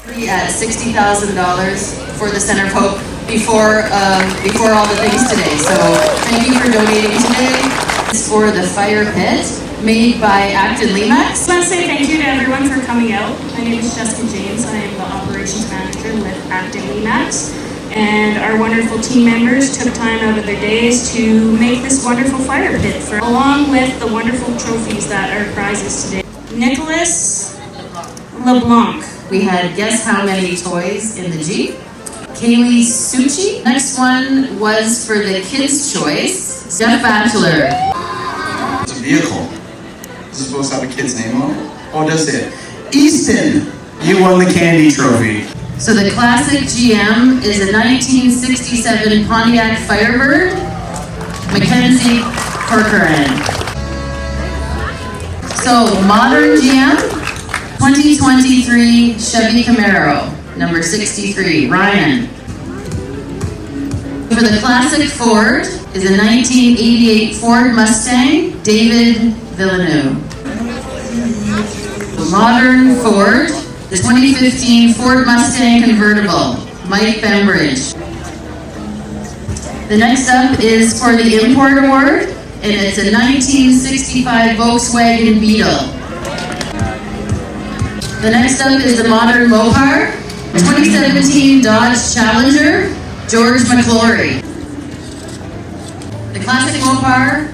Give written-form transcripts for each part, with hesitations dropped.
At $60,000 for the Center of Hope before all the things today. So thank you for donating today. It's for the fire pit made by ACDEN Limax. I want to say thank you to everyone for coming out. My name is Jessica James. I am the operations manager with ACDEN Limax. And our wonderful team members took time out of their days to make this wonderful fire pit, along with the wonderful trophies that are prizes today. Nicholas LeBlanc. We had Guess How Many Toys in the Jeep. Kaylee Suchi. Next one was for the Kids' Choice. Jeff Batchelor. It's a vehicle. Is it supposed to have a kid's name on it? Oh, it does say it. Easton, you won the candy trophy. So the classic GM is a 1967 Pontiac Firebird. Mackenzie Corcoran. So modern GM. 2023 Chevy Camaro, number 63, Ryan. For the classic Ford is a 1988 Ford Mustang, David Villeneuve. Modern Ford, the 2015 Ford Mustang convertible, Mike Bembridge. The next up is for the Import Award, and it's a 1965 Volkswagen Beetle. The next up is the modern Mopar, 2017 Dodge Challenger, George McClory. The classic Mopar,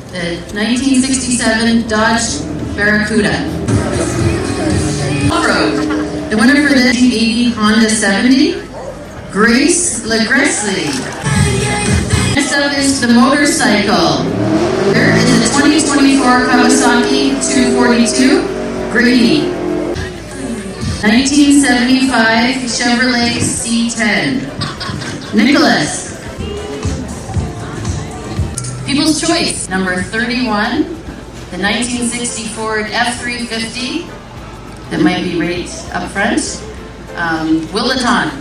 the 1967 Dodge Barracuda. Off-road, the winner for this 1980 Honda 70, Grace LaGressley. Next up is the motorcycle. There is the 2024 Kawasaki 242, Grady. 1975 Chevrolet C10. Nicholas. People's Choice, number 31. The 1960 Ford F-350. That might be right up front. Williton.